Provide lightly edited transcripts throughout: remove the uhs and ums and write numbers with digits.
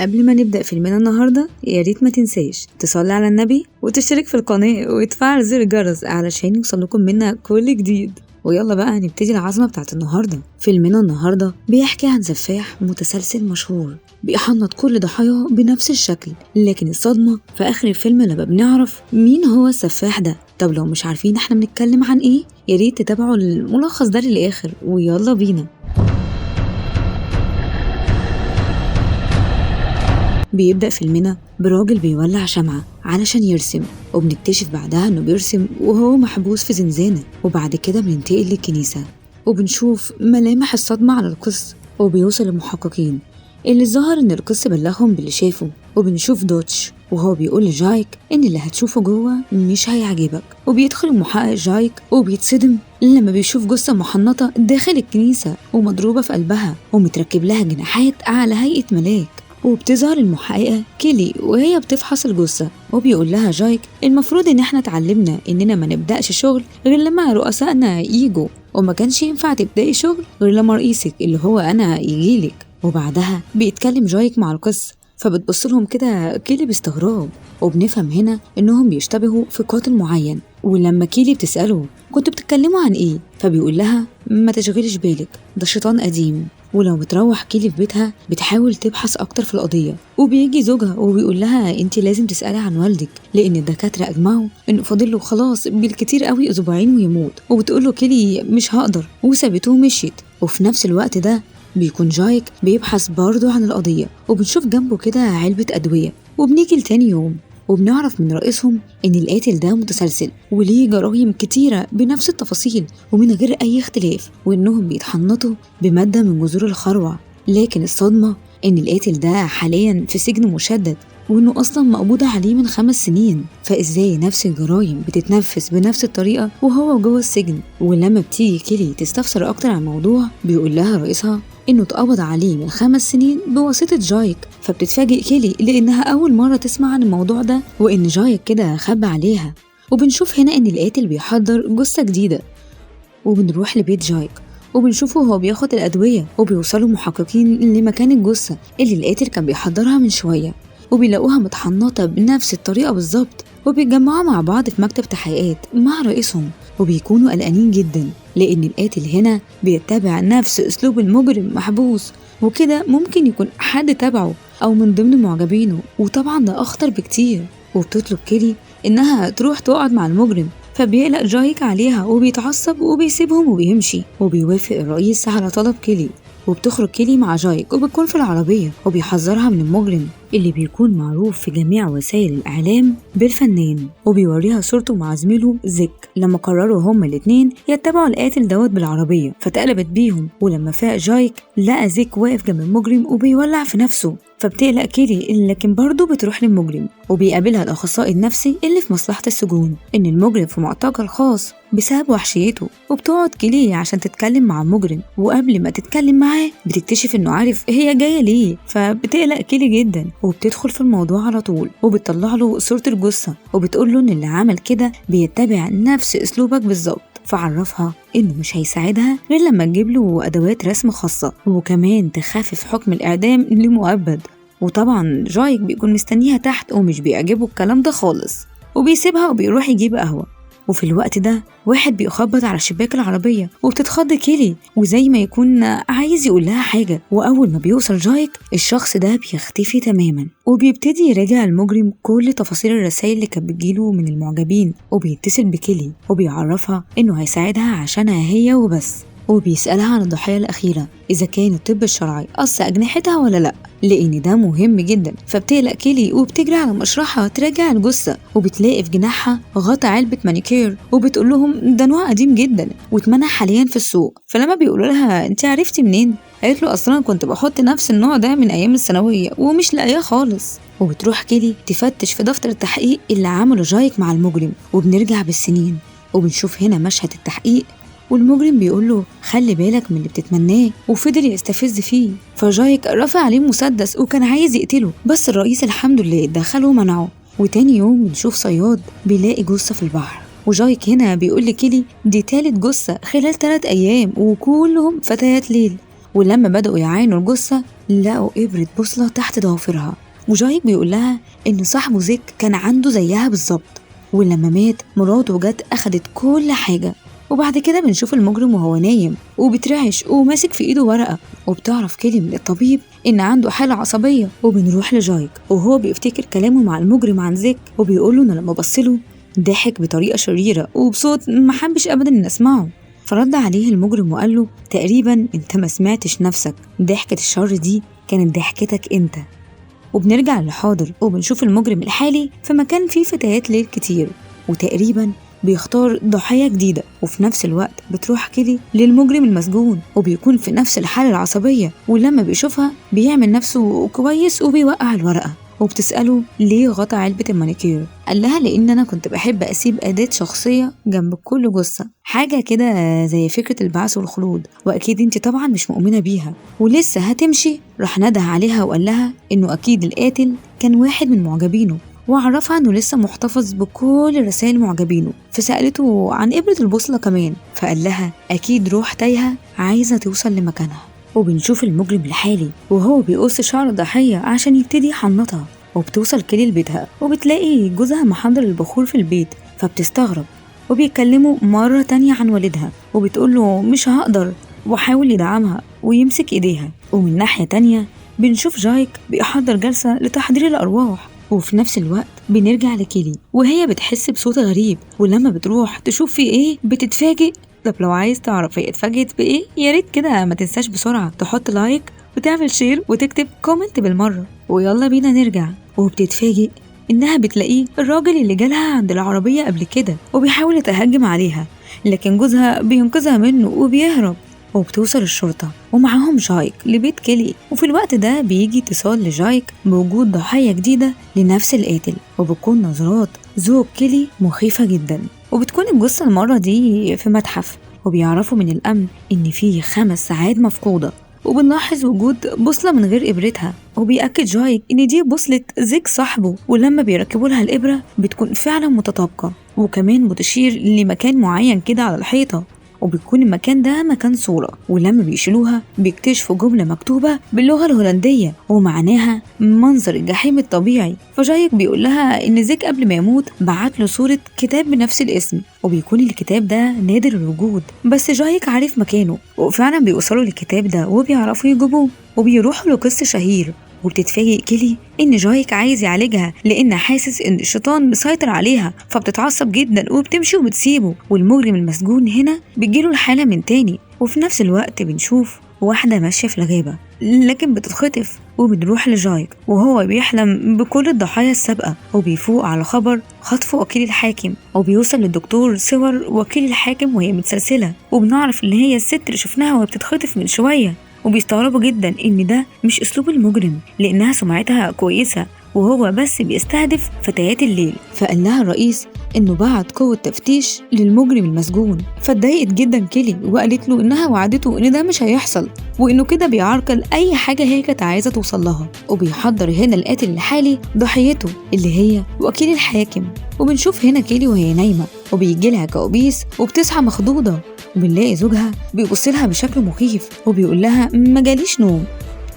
قبل ما نبدأ فيلمنا النهاردة يا ريت ما تنساش تصلي على النبي وتشترك في القناة وتفعل زر الجرس علشان يوصلكم منا كل جديد. ويلا بقى نبتدي العظمة بتاعت النهاردة. فيلمنا النهاردة بيحكي عن سفاح متسلسل مشهور بيحنط كل ضحاياه بنفس الشكل، لكن الصدمة في آخر الفيلم لما بنعرف مين هو السفاح ده. طب لو مش عارفين احنا بنتكلم عن ايه يا ريت تتابعوا الملخص ده للآخر ويلا بينا. بيبدأ فيلمنا براجل بيولع شمعة علشان يرسم، وبنكتشف بعدها انه بيرسم وهو محبوس في زنزانة. وبعد كده بننتقل للكنيسة وبنشوف ملامح الصدمة على القس، وبيوصل المحققين اللي ظهر ان القس بلغهم باللي شافه. وبنشوف دوتش وهو بيقول لجايك ان اللي هتشوفه جوه مش هيعجبك. وبيدخل المحقق جايك وبيتصدم لما بيشوف جثة محنطة داخل الكنيسة ومضروبة في قلبها ومتركب لها جناحات على هيئة ملاك. وبتظهر المحققة كيلي وهي بتفحص الجثة، وبيقول لها جايك المفروض ان احنا اتعلمنا اننا ما نبدأش شغل غير لما رؤسائنا ييجوا، وما كانش ينفع تبدأي شغل غير لما رئيسك اللي هو انا يجيلك. وبعدها بيتكلم جايك مع القس، فبتبص لهم كده كيلي باستغراب، وبنفهم هنا انهم بيشتبهوا في قاتل معين. ولما كيلي بتسأله كنتوا بتتكلموا عن ايه، فبيقول لها ما تشغلش بالك ده شيطان قديم. ولو بتروح كيلي في بيتها بتحاول تبحث اكتر في القضية، وبيجي زوجها وبيقول لها انت لازم تسألي عن والدك لان الدكاترة اجمعوا انه فاضل له خلاص بالكتير قوي اسبوعين ويموت. وبتقول له كيلي مش هقدر وسابته ومشيت. وفي نفس الوقت ده بيكون جايك بيبحث برضه عن القضية، وبنشوف جنبه كده علبة أدوية. وبنيجي لتاني يوم وبنعرف من رئيسهم إن القاتل ده متسلسل وليه جرائم كتيرة بنفس التفاصيل ومن غير أي اختلاف، وإنهم بيتحنطوا بمادة من جذور الخروع. لكن الصدمة إن القاتل ده حاليا في سجن مشدد، وإنه أصلا مقبوض عليه من 5 سنين. فإزاي نفس الجرائم بتتنفذ بنفس الطريقة وهو جوه السجن؟ ولما بتيجي كيلي تستفسر أكتر عن الموضوع بيقول لها رئيسها إنه اتقبض عليه من 5 سنين بواسطة جايك. فبتتفاجئ كيلي لأنها أول مرة تسمع عن الموضوع ده وإن جايك كده خبى عليها. وبنشوف هنا إن القاتل بيحضر جثة جديدة، وبنروح لبيت جايك وبنشوفه هو بياخد الأدوية. وبيوصلوا محققين لمكان الجثة اللي القاتل كان بيحضرها من شوية، وبيلاقوها متحنطة بنفس الطريقة بالظبط. وبيتجمعوا مع بعض في مكتب تحقيقات مع رئيسهم، وبيكونوا قلقانين جدا لأن القاتل هنا بيتبع نفس أسلوب المجرم محبوس، وكده ممكن يكون حد تبعه أو من ضمن معجبينه، وطبعا ده أخطر بكتير. وبتطلب كيلي إنها تروح تقعد مع المجرم، فبيقلق جايك عليها وبيتعصب وبيسيبهم وبيمشي. وبيوافق الرئيس على طلب كيلي، وبتخرج كيلي مع جايك وبتكون في العربية وبيحذرها من المجرم اللي بيكون معروف في جميع وسائل الإعلام بالفنان، وبيوريها صورته مع زميله زيك لما قرروا هما الاتنين يتبعوا القاتل دوت بالعربية. فتقلبت بيهم، ولما فاق جايك لقى زيك واقف جنب المجرم وبيولع في نفسه. فبتقلق كيلي لكن برضه بتروح للمجرم، وبيقابلها الأخصائي النفسي اللي في مصلحة السجون إن المجرم في معتقل خاص بسبب وحشيته. وبتقعد كيلي عشان تتكلم مع المجرم، وقبل ما تتكلم معاه بتكتشف إنه عارف هي جاية ليه. فبتقلق كيلي جدا وبتدخل في الموضوع على طول، وبتطلع له صورة الجثة وبتقول له إن اللي عمل كده بيتبع نفس أسلوبك بالظبط. فعرفها إنه مش هيساعدها غير لما تجيب له أدوات رسم خاصة، وكمان تخفف حكم الإعدام لمؤبد. وطبعا جايك بيكون مستنيها تحت ومش بيعجبه الكلام ده خالص، وبيسيبها وبيروح يجيب قهوة. وفي الوقت ده واحد بيخبط على شباك العربية وبتتخض كيلي وزي ما يكون عايز يقول لها حاجة. وأول ما بيوصل جايك الشخص ده بيختفي تماما، وبيبتدي يراجع المجرم كل تفاصيل الرسائل اللي كانت بتجيله من المعجبين، وبيتصل بكيلي وبيعرفها إنه هيساعدها عشانها هي وبس. وبيسألها عن الضحية الأخيرة إذا كان الطب الشرعي قص أجنحتها ولا لأ، لأن ده مهم جدا. فبتقلق كيلي وبتجري على مشرحها تراجع الجثة، وبتلاقي في جناحها غطا علبة مانيكير، وبتقول لهم ده نوع قديم جدا واتمنع حاليا في السوق. فلما بيقولوا لها انت عرفتي منين، قالت له اصلا كنت بحط نفس النوع ده من ايام الثانوية ومش لاقياه خالص. وبتروح كيلي تفتش في دفتر التحقيق اللي عمله جايك مع المجرم، وبنرجع بالسنين وبنشوف هنا مشهد التحقيق والمجرم بيقول له خلي بالك من اللي بتتمناه، وفضل يستفز فيه. فجايك رفع عليه مسدس وكان عايز يقتله، بس الرئيس الحمد لله دخله ومنعه. وتاني يوم بنشوف صياد بيلاقي جثة في البحر، وجايك هنا بيقول لكيلي دي تالت جثة خلال 3 أيام وكلهم فتيات ليل. ولما بدأوا يعاينوا الجثة لقوا إبرة بوصلة تحت ضوافرها، وجايك بيقول لها إن صاحبه زيك كان عنده زيها بالظبط، ولما مات مراته جت أخدت كل حاجة. وبعد كده بنشوف المجرم وهو نايم وبترعش وماسك في ايده ورقة، وبتعرف كيلي من الطبيب ان عنده حالة عصبية. وبنروح لجايك وهو بيفتكر كلامه مع المجرم عن زيك، وبيقوله ان لما بصله ضحك بطريقة شريرة وبصوت محبش ابدا ان اسمعه. فرد عليه المجرم وقال له تقريبا انت ما سمعتش نفسك، ضحكة الشر دي كانت ضحكتك انت. وبنرجع للحاضر وبنشوف المجرم الحالي في مكان فيه فتيات ليل كتير، وتقريبا بيختار ضحية جديدة. وفي نفس الوقت بتروح كيلي للمجرم المسجون وبيكون في نفس الحالة العصبية، ولما بيشوفها بيعمل نفسه كويس وبيوقع الورقة. وبتسأله ليه غطى علبة المانيكير، قال لها لأن أنا كنت بحب أسيب أداة شخصية جنب كل جثة، حاجة كده زي فكرة البعث والخلود، وأكيد انت طبعا مش مؤمنة بيها. ولسه هتمشي راح نده عليها وقال لها إنه أكيد القاتل كان واحد من معجبينه، وعرفها انه لسه محتفظ بكل رسائل معجبينه. فسألته عن إبرة البوصلة كمان، فقال لها أكيد روح تايهة عايزة توصل لمكانها. وبنشوف المجرم الحالي وهو بيقص شعر الضحية عشان يبتدي يحنطها، وبتوصل كيلي لبيتها وبتلاقي جوزها محضر البخور في البيت، فبتستغرب. وبيتكلموا مرة تانية عن والدها وبتقوله مش هقدر، وحاول يدعمها ويمسك ايديها. ومن ناحية تانية بنشوف جايك بيحضر جلسة لتحضير الأرواح. وفي نفس الوقت بنرجع لكيلي وهي بتحس بصوت غريب، ولما بتروح تشوف فيه ايه بتتفاجئ. طب لو عايز تعرف هي اتفاجئت بايه يا ريت كده ما تنساش بسرعة تحط لايك وتعمل شير وتكتب كومنت بالمرة. ويلا بينا نرجع. وبتتفاجئ انها بتلاقيه الراجل اللي جالها عند العربية قبل كده وبيحاول يتهجم عليها، لكن جوزها بينقذها منه وبيهرب. وبتوصل الشرطة ومعاهم جايك لبيت كيلي، وفي الوقت ده بيجي اتصال لجايك بوجود ضحية جديدة لنفس القاتل، وبتكون نظرات زوج كيلي مخيفة جدا. وبتكون الجثة المرة دي في متحف، وبيعرفوا من الأمن إن فيه 5 ساعات مفقودة. وبنلاحظ وجود بوصلة من غير إبرتها، وبيأكد جايك إن دي بوصلة زيك صاحبه، ولما بيركبوا لها الإبرة بتكون فعلا متطابقة، وكمان بتشير لمكان معين كده على الحيطة، وبيكون المكان ده مكان صورة. ولما بيشيلوها بيكتشفوا جملة مكتوبة باللغة الهولندية ومعناها منظر الجحيم الطبيعي. فجايك بيقول لها إن زيك قبل ما يموت بعت له صورة كتاب بنفس الاسم، وبيكون الكتاب ده نادر الوجود، بس جايك عارف مكانه، وفعلا بيوصلوا للكتاب ده وبيعرفوا يجيبوه وبيروحوا لقس شهير. وبتتفاجئ كيلي إن جايك عايز يعالجها لأن حاسس إن الشيطان مسيطر عليها، فبتتعصب جدا وبتمشي وبتسيبه. والمجرم المسجون هنا بتجيله الحالة من تاني. وفي نفس الوقت بنشوف واحدة ماشية في الغابة لكن بتتخطف، وبنروح لجايك وهو بيحلم بكل الضحايا السابقة، وبيفوق على خبر خطف وكيل الحاكم، وبيوصل للدكتور صور وكيل الحاكم وهي متسلسلة، وبنعرف إن هي الست اللي شفناها وهي بتتخطف من شوية. وبيستغربوا جدا ان ده مش اسلوب المجرم لانها سمعتها كويسة وهو بس بيستهدف فتيات الليل. فقال لها الرئيس انه بعت قوة تفتيش للمجرم المسجون، فاتضايقت جدا كيلي وقالت له انها وعدته ان ده مش هيحصل، وانه كده بيعرقل اي حاجة هي كانت عايزة توصل لها. وبيحضر هنا القاتل الحالي ضحيته اللي هي وكيل الحاكم. وبنشوف هنا كيلي وهي نايمة وبيجي لها كوابيس وبتصحى مخضوضة، وبنلاقي زوجها بيبص لها بشكل مخيف وبيقول لها ما جاليش نوم.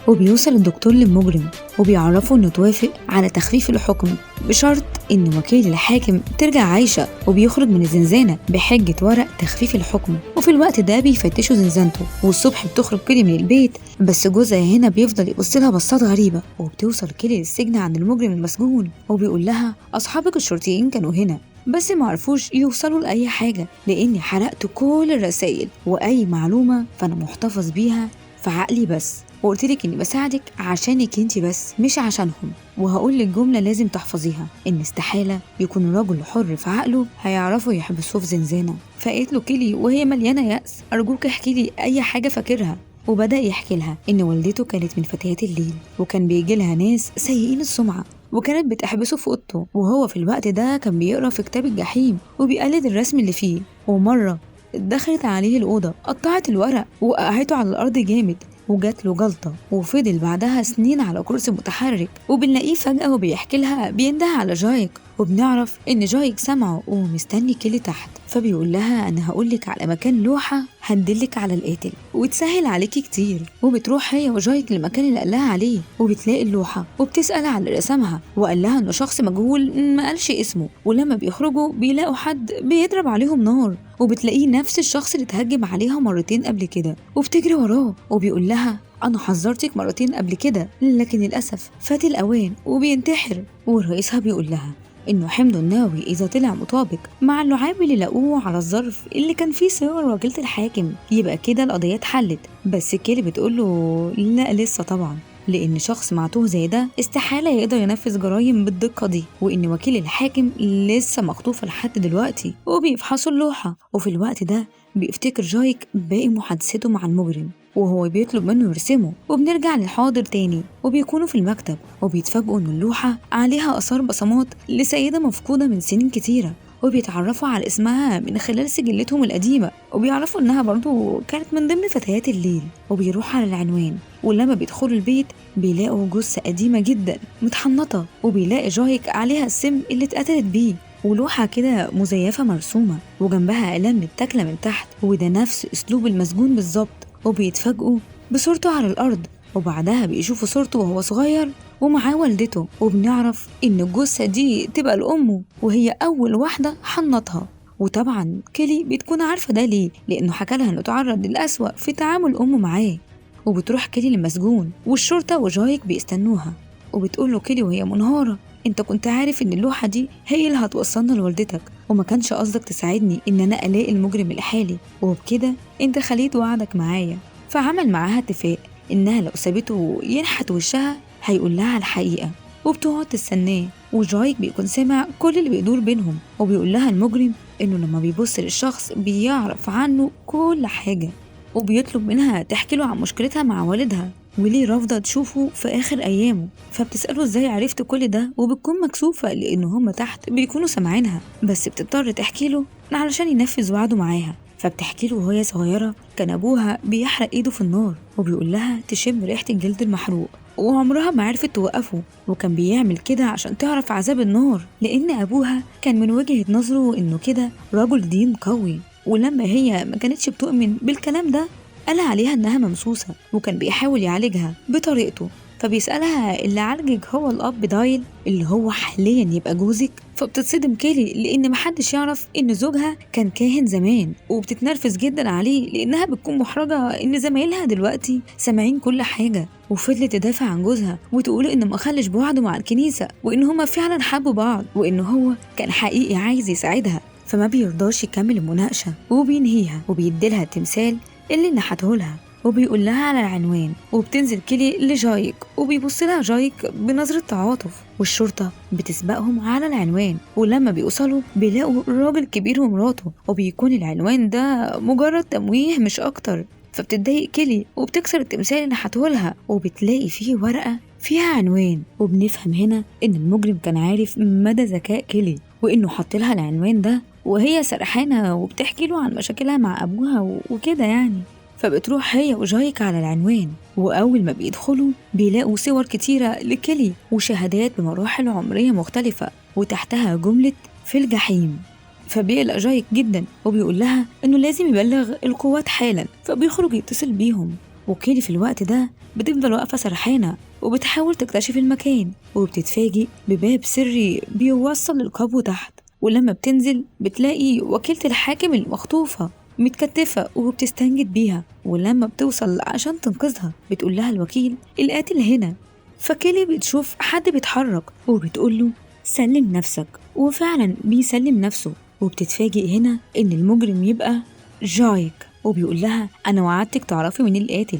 وبيوصل الدكتور للمجرم وبيعرفه انه توافق على تخفيف الحكم بشرط ان وكيل الحاكم ترجع عايشة، وبيخرج من الزنزانة بحجة ورق تخفيف الحكم. وفي الوقت ده بيفتشوا زنزانته، والصبح بتخرج كيلي من البيت، بس جوزها هنا بيفضل يبص لها بصات غريبة. وبتوصل كيلي للسجن عند المجرم المسجون وبيقول لها اصحابك الشرطيين كانوا هنا بس ما عرفوش يوصلوا لأي حاجة لأني حرقت كل الرسائل وأي معلومة فأنا محتفظ بيها في عقلي بس، وقلتلك إني بساعدك عشانك انتي بس مش عشانهم. وهقول لك جملة لازم تحفظيها، إن استحالة يكون رجل حر في عقله هيعرفوا يحبسوه في زنزانة. فقالت له كيلي وهي مليانة يأس أرجوك احكي لي أي حاجة فاكرها. وبدأ يحكي لها إن والدته كانت من فتيات الليل، وكان بيجي لها ناس سيئين السمعة وكانت بتحبسه في اوضته، وهو في الوقت ده كان بيقرا في كتاب الجحيم وبيقلد الرسم اللي فيه. ومره دخلت عليه الاوضه قطعت الورق وقعته على الارض جامد وجات له جلطه، وفضل بعدها سنين على كرسي متحرك. وبنلاقيه فجاه وبيحكي لها بينده على جايك وبنعرف إن جايك سمعه ومستني كيلي تحت، فبيقول لها أنا هقولك على مكان لوحة هندلك على القاتل وتسهل عليكي كتير. وبتروح هي وجايك للمكان اللي قالها عليه وبتلاقي اللوحة وبتسأل على اللي رسمها، وقال لها إنه شخص مجهول ما قالش اسمه، ولما بيخرجوا بيلاقوا حد بيضرب عليهم نار، وبتلاقيه نفس الشخص اللي اتهجم عليها مرتين قبل كده، وبتجري وراه وبيقول لها أنا حذرتك مرتين قبل كده لكن للأسف فات الأوان، وبينتحر. ورئيسها بيقول لها إنه حمضه النووي إذا طلع مطابق مع اللعاب اللي لقوه على الظرف اللي كان فيه صور وكيلة الحاكم يبقى كده القضية اتحلت. بس كيلي بتقوله لا لسه طبعا، لأن شخص معتوه زي ده استحالة يقدر ينفذ جرايم بالدقة دي، وإن وكيل الحاكم لسه مخطوفة لحد دلوقتي وبيفحصوا اللوحة. وفي الوقت ده بيفتكر جايك باقي محادثته مع المجرم وهو بيطلب منه يرسمه، وبنرجع للحاضر تاني وبيكونوا في المكتب وبيتفاجئوا إن اللوحة عليها آثار بصمات لسيدة مفقودة من سنين كتيرة، وبيتعرفوا على اسمها من خلال سجلتهم القديمة، وبيعرفوا إنها برضو كانت من ضمن فتيات الليل. وبيروح على العنوان، ولما بيدخلوا البيت بيلاقوا جثة قديمة جدا متحنطة، وبيلاقي جايك عليها السم اللي اتقتلت بيه، ولوحة كده مزيفة مرسومة وجنبها أقلام متاكلة من تحت، وده نفس أسلوب المسجون بالظبط. وبيتفاجئوا بصورته على الأرض، وبعدها بيشوفوا صورته وهو صغير ومعاه والدته، وبنعرف إن الجثة دي تبقى لأمه وهي أول واحدة حنطها. وطبعا كيلي بتكون عارفة ده ليه، لأنه حكى لها إنه تعرض للأسوأ في تعامل أمه معاه. وبتروح كيلي للمسجون والشرطة وجايك بيستنوها، وبتقوله كيلي وهي منهارة انت كنت عارف ان اللوحة دي هي اللي هتوصلنا لوالدتك، وما كانش قصدك تساعدني ان انا الاقي المجرم الحالي، وبكده انت خليت وعدك معايا. فعمل معاها اتفاق انها لو سابته ينحت وشها هيقول لها الحقيقة، وبتقعد تستناه. وجايك بيكون سامع كل اللي بيدور بينهم، وبيقول لها المجرم انه لما بيبص للشخص بيعرف عنه كل حاجة، وبيطلب منها تحكي له عن مشكلتها مع والدها وليه رافضة تشوفه في آخر أيامه. فبتسأله ازاي عرفت كل ده، وبتكون مكسوفة لأن هم تحت بيكونوا سامعينها، بس بتضطر تحكي له علشان ينفذ وعده معاها. فبتحكي له وهي صغيرة كان أبوها بيحرق إيده في النار، وبيقول لها تشم ريحة الجلد المحروق، وعمرها ما عرفت توقفه، وكان بيعمل كده عشان تعرف عذاب النار، لأن أبوها كان من وجهة نظره إنه كده رجل دين قوي. ولما هي ما كانتش بتؤمن بالكلام ده قال عليها إنها ممسوسة، وكان بيحاول يعالجها بطريقته. فبيسألها اللي عالجك هو الأب دايل اللي هو حاليا يبقى جوزك؟ فبتتصدم كيلي لأن محدش يعرف إن زوجها كان كاهن زمان، وبتتنرفز جدا عليه لأنها بتكون محرجة إن زمايلها دلوقتي سامعين كل حاجة. وفضلت تدافع عن جوزها وتقوله إنه ما خلش بوعده مع الكنيسة، وإن هما فعلا حبوا بعض، وإنه هو كان حقيقي عايز يساعدها. فما بيرضاش يكمل المناقشة وبينهيها وبيديلها التمثال اللي نحتهولها، وبيقول لها على العنوان. وبتنزل كيلي لجايك وبيبص لها جايك بنظرة تعاطف، والشرطة بتسبقهم على العنوان، ولما بيوصلوا بيلاقوا راجل كبير ومراته، وبيكون العنوان ده مجرد تمويه مش أكتر. فبتتضايق كيلي وبتكسر التمثال اللي نحتهولها، وبتلاقي فيه ورقة فيها عنوان. وبنفهم هنا إن المجرم كان عارف مدى ذكاء كيلي، وإنه حط لها العنوان ده وهي سرحانة وبتحكي له عن مشاكلها مع أبوها وكده يعني. فبتروح هي وجايك على العنوان، وأول ما بيدخلوا بيلاقوا صور كتيرة لكيلي وشهادات بمراحل عمرية مختلفة، وتحتها جملة في الجحيم. فبيقلق جايك جدا وبيقول لها إنه لازم يبلغ القوات حالا، فبيخرج يتصل بيهم. وكيلي في الوقت ده بتفضل واقفة سرحانة وبتحاول تكتشف المكان، وبتتفاجئ بباب سري بيوصل للقبو تحت. ولما بتنزل بتلاقي وكيلة الحاكم المخطوفة متكتفة وبتستنجد بيها، ولما بتوصل عشان تنقذها بتقول لها الوكيل القاتل هنا. فكيلي بتشوف حد بيتحرك وبتقوله سلم نفسك، وفعلا بيسلم نفسه. وبتتفاجئ هنا ان المجرم يبقى جايك، وبيقول لها انا وعدتك تعرفي من القاتل،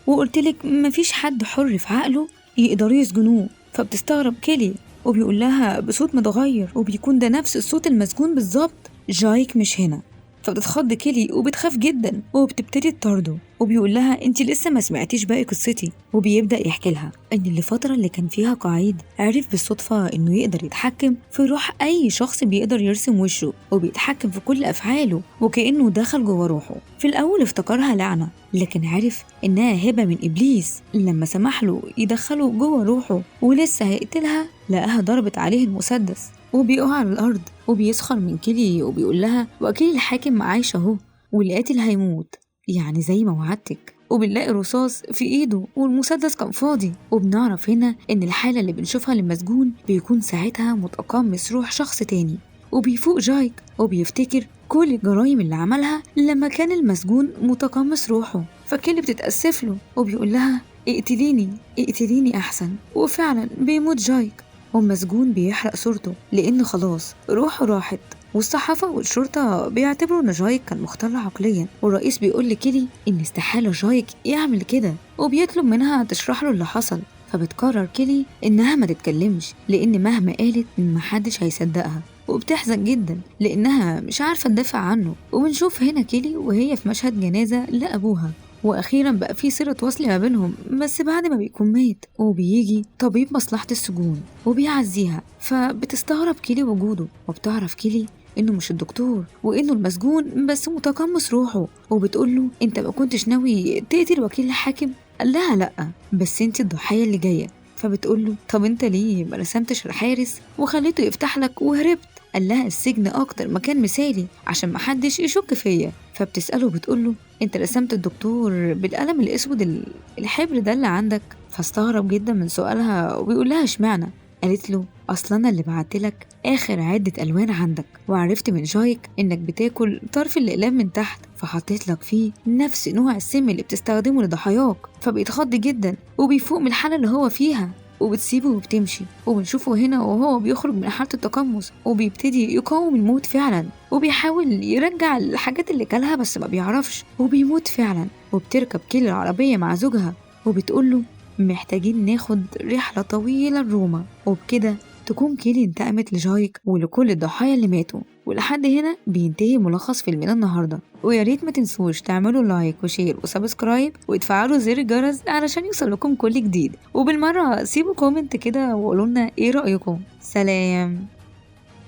وقلتلك مفيش حد حر في عقله يقدروا يسجنوه. فبتستغرب كيلي وبيقول لها بصوت متغير، وبيكون ده نفس الصوت المسجون بالظبط، جايك مش هنا. فبتتخض كيلي وبتخاف جدا وبتبتدي تطارده، وبيقول لها انت لسه ما سمعتيش باقي قصتي. وبيبدأ يحكي لها ان الفترة اللي كان فيها قعيد عرف بالصدفة انه يقدر يتحكم في روح اي شخص، بيقدر يرسم وشه وبيتحكم في كل افعاله وكأنه دخل جوه روحه. في الاول افتكرها لعنة، لكن عرف انها هبة من ابليس لما سمح له يدخله جوه روحه، ولسه هيقتلها لقاها ضربت عليه المسدس وبيقع على الأرض وبيسخر من كيلي وبيقول لها وكيل الحاكم عايش أهو والقاتل هيموت، يعني زي ما وعدتك. وبنلاقي رصاص في ايده والمسدس كان فاضي. وبنعرف هنا ان الحالة اللي بنشوفها للمسجون بيكون ساعتها متقمص روح شخص تاني. وبيفوق جايك وبيفتكر كل الجرايم اللي عملها لما كان المسجون متقمص روحه. فكيلي بتتأسف له وبيقول لها اقتليني اقتليني احسن. وفعلا بيموت جايك والمسجون بيحرق صورته لان خلاص روحه راحت. والصحافة والشرطة بيعتبروا إن جايك كان مختل عقليا، والرئيس بيقول لكيلي إن استحالة جايك يعمل كده وبيطلب منها تشرح له اللي حصل. فبتقرر كيلي إنها ما تتكلمش لأن مهما قالت محدش هيصدقها، وبتحزن جدا لأنها مش عارفة تدافع عنه. وبنشوف هنا كيلي وهي في مشهد جنازة لأبوها، واخيرا بقى في صلة وصل ما بينهم بس بعد ما بيكون مات. وبيجي طبيب مصلحة السجون وبيعزيها، فبتستغرب كيلي وجوده. وبتعرف كيلي انه مش الدكتور وانه المسجون بس متقمص روحه. وبتقوله انت ما كنتش ناوي تقتل وكيل الحاكم؟ قال لها لا، بس انت الضحية اللي جاية. فبتقوله طب انت ليه ما رسمتش الحارس وخليته يفتح لك وهربت؟ قال لها السجن اكتر مكان مثالي عشان محدش يشك فيا. فبتسأله وبتقوله انت رسمت الدكتور بالقلم الاسود الحبر ده اللي عندك؟ فاستغرب جدا من سؤالها وبيقول لها اشمعنى؟ قالت له اصلا انا اللي بعتلك اخر عدة الوان عندك، وعرفت من جايك انك بتاكل طرف الاقلام من تحت، فحطيت لك فيه نفس نوع السم اللي بتستخدمه لضحاياك. فبيتخض جدا وبيفوق من الحالة اللي هو فيها وبتسيبه وبتمشي. وبنشوفه هنا وهو بيخرج من حالة التقمص وبيبتدي يقاوم الموت فعلا، وبيحاول يرجع الحاجات اللي كلها بس ما بيعرفش وبيموت فعلا. وبتركب كيلي العربية مع زوجها وبتقوله محتاجين ناخد رحلة طويلة لروما. وبكده تكون كيلي انتقمت لجايك ولكل الضحايا اللي ماتوا. ولحد هنا بينتهي ملخص فيلمنا النهارده، ويا ريت ما تنسوش تعملوا لايك وشير وسبسكرايب وتفعلوا زر الجرس علشان يوصل لكم كل جديد. وبالمره سيبوا كومنت كده وقولوا لنا ايه رايكم. سلام.